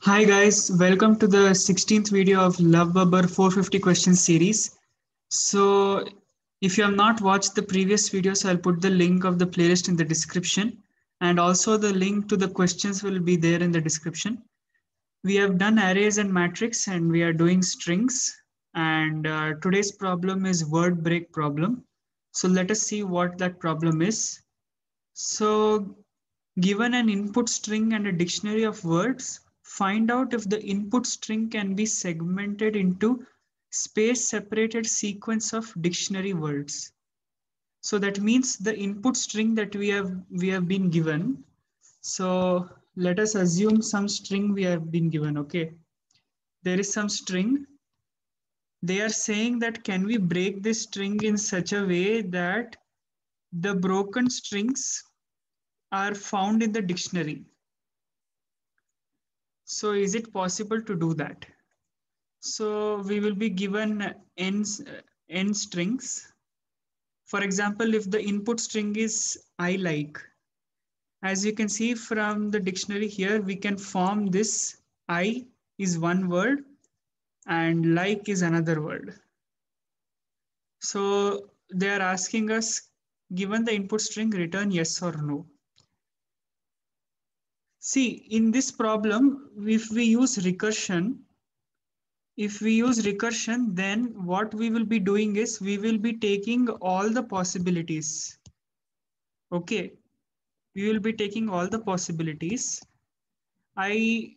Hi guys, welcome to the 16th video of Lovebubber 450 questions series. So if you have not watched the previous videos, I'll put the link of the playlist in the description, and also the link to the questions will be there in the description. We have done arrays and matrix and we are doing strings, and today's problem is word break problem. So let us see what that problem is. So given an input string and a dictionary of words, find out if the input string can be segmented into space-separated sequence of dictionary words. So that means the input string that we have been given. So let us assume some string we have been given. Okay, there is some string. They are saying that can we break this string in such a way that the broken strings are found in the dictionary. So is it possible to do that? So we will be given n strings. For example, if the input string is I like, as you can see from the dictionary here, we can form this I is one word and like is another word. So they are asking us, given the input string, return yes or no. See, in this problem, if we use recursion, then what we will be doing is we will be taking all the possibilities. Okay, we will be taking all the possibilities. I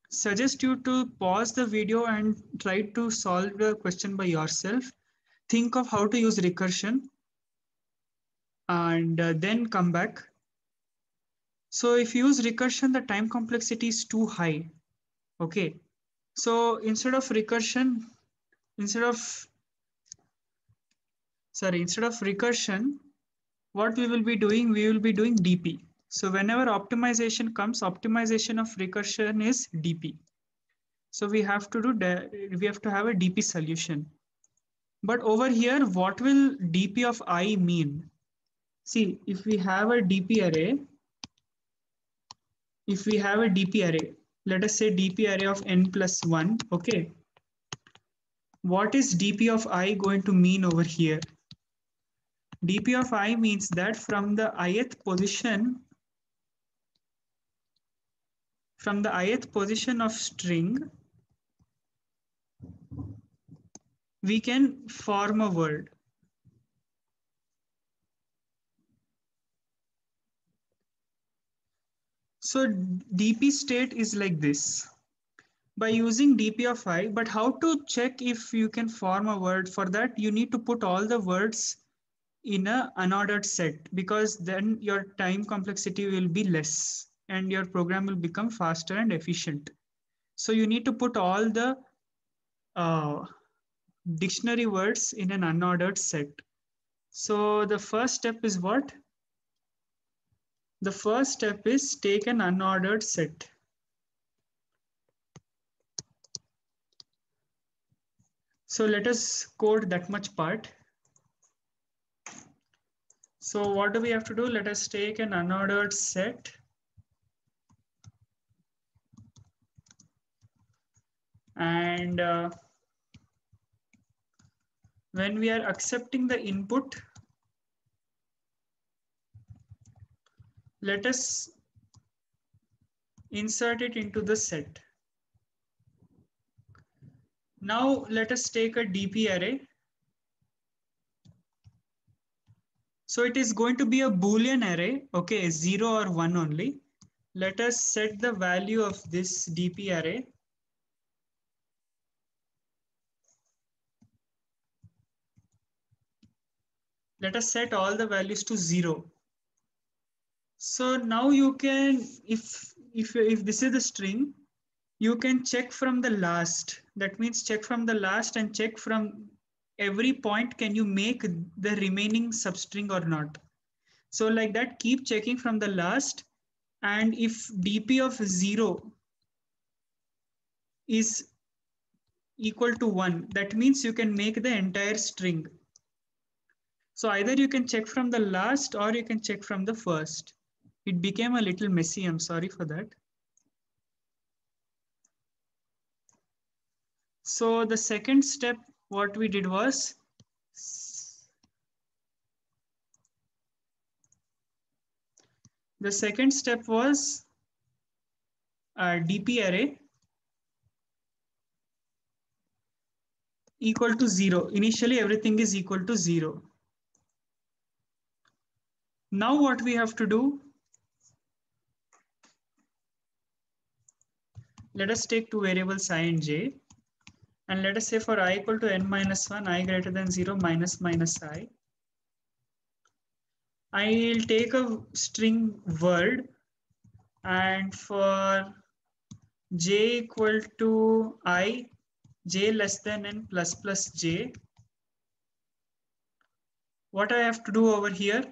suggest you to pause the video and try to solve the question by yourself. Think of how to use recursion and then come back. So if you use recursion, the time complexity is too high. Okay, so instead of recursion, instead of recursion, what we will be doing, we will be doing DP. So whenever optimization comes, optimization of recursion is DP. So we have to have a DP solution. But over here, what will DP of I mean? See, if we have a DP array, let us say DP array of n plus 1, okay. What is DP of I going to mean over here? DP of I means that from the ith position of string, we can form a word. So DP state is like this. By using DP of I, but how to check if you can form a word? For that, you need to put all the words in a unordered set, because then your time complexity will be less and your program will become faster and efficient. So you need to put all the dictionary words in an unordered set. So the first step is what? The first step is take an unordered set. So let us code that much part. So what do we have to do? Let us take an unordered set. And when we are accepting the input, let us insert it into the set. Now let us take a DP array. So it is going to be a Boolean array, okay, 0 or 1 only. Let us set the value of this DP array. Let us set all the values to 0. So now you can, if this is the string, you can check from the last. That means check from the last and check from every point, can you make the remaining substring or not? So like that, keep checking from the last. And if DP of 0 is equal to 1, that means you can make the entire string. So either you can check from the last or you can check from the first. It became a little messy, I'm sorry for that. So the second step, what we did was, DP array equal to 0. Initially, everything is equal to 0. Now what we have to do, let us take two variables I and j, and let us say for I equal to n minus 1, I greater than 0, minus minus I. I'll take a string word, and for j equal to I, j less than n plus plus j, what I have to do over here?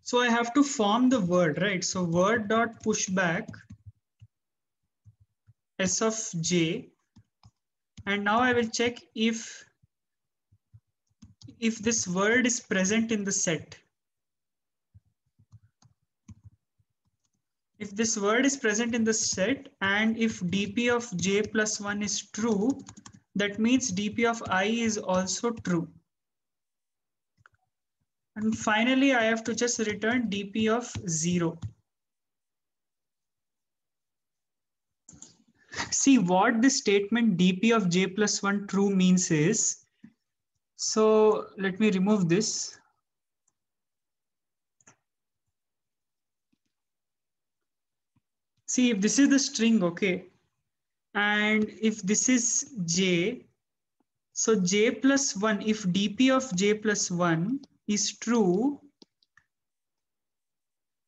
So I have to form the word, right? So word dot pushback s of j, and now I will check if this word is present in the set. If this word is present in the set, and if dp of j plus 1 is true, that means dp of I is also true. And finally, I have to just return dp of 0. See, what this statement dp of j plus 1 true means is, so let me remove this. See, if this is the string, okay, and if this is j, so j plus 1, if dp of j plus 1 is true,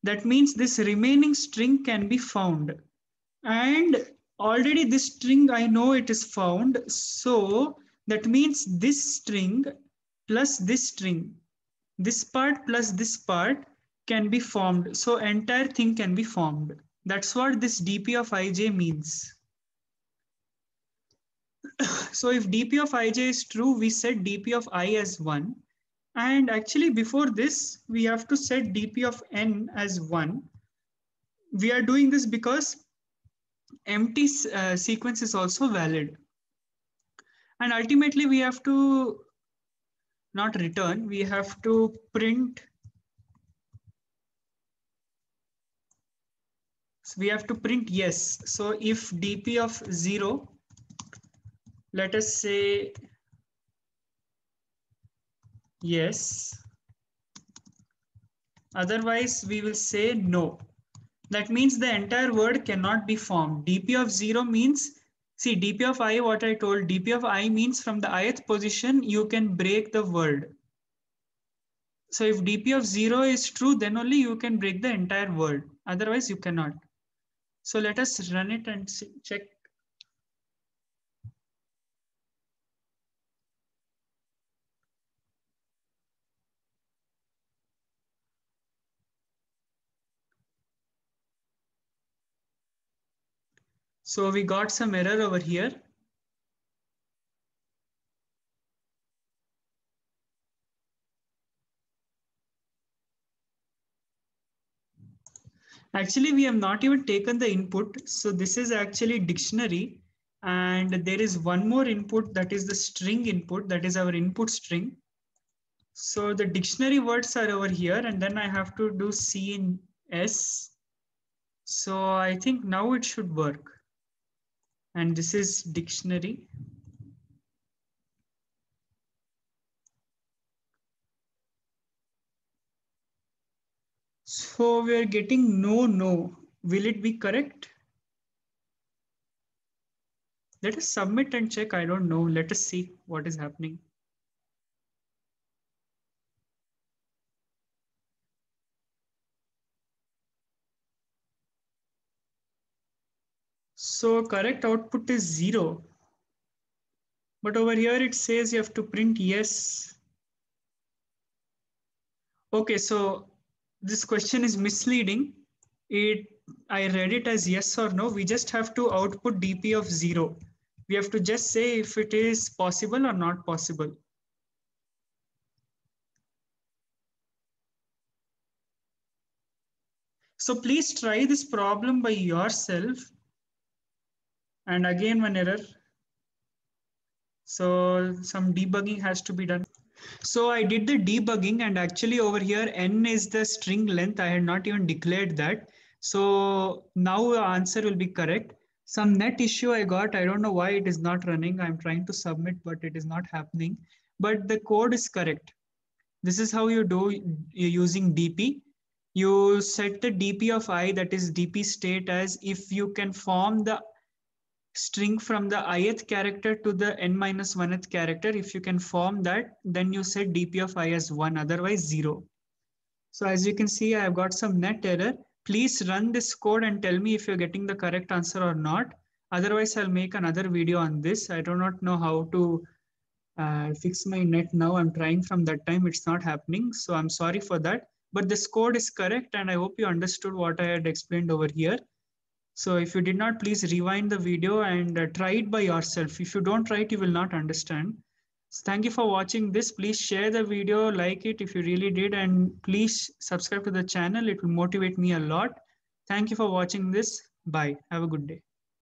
that means this remaining string can be found. And already this string, I know it is found. So that means this string plus this string, this part plus this part can be formed. So entire thing can be formed. That's what this dp of ij means. So if dp of ij is true, we set dp of I as 1. And actually before this, we have to set dp of n as 1. We are doing this because empty sequence is also valid. And ultimately we have to not return, we have to print. So we have to print yes. So if dp of 0, let us say yes, otherwise we will say no. That means the entire word cannot be formed. dp of 0 means, see, dp of I, what I told, dp of I means from the ith position you can break the word. So if dp of 0 is true, then only you can break the entire word. Otherwise you cannot. So let us run it and check. So we got some error over here. Actually, we have not even taken the input. So this is actually dictionary. And there is one more input, that is the string input, that is our input string. So the dictionary words are over here, and then I have to do C in S. So I think now it should work. And this is dictionary. So we are getting no, no. Will it be correct? Let us submit and check. I don't know. Let us see what is happening. So correct output is 0. But over here it says you have to print yes. Okay, so this question is misleading. I read it as yes or no. We just have to output dp of 0. We have to just say if it is possible or not possible. So please try this problem by yourself. And again, one error. So some debugging has to be done. So I did the debugging, and actually over here n is the string length. I had not even declared that. So now the answer will be correct. Some net issue I got. I don't know why it is not running. I'm trying to submit, but it is not happening. But the code is correct. This is how you do using DP. You set the DP of I, that is DP state, as if you can form the string from the ith character to the n minus 1th character. If you can form that, then you set DP of I as 1, otherwise 0. So as you can see, I have got some net error. Please run this code and tell me if you're getting the correct answer or not. Otherwise, I'll make another video on this. I do not know how to fix my net now. I'm trying from that time. It's not happening. So I'm sorry for that. But this code is correct, and I hope you understood what I had explained over here. So if you did not, please rewind the video and try it by yourself. If you don't try it, you will not understand. So thank you for watching this. Please share the video, like it if you really did, and please subscribe to the channel. It will motivate me a lot. Thank you for watching this. Bye. Have a good day.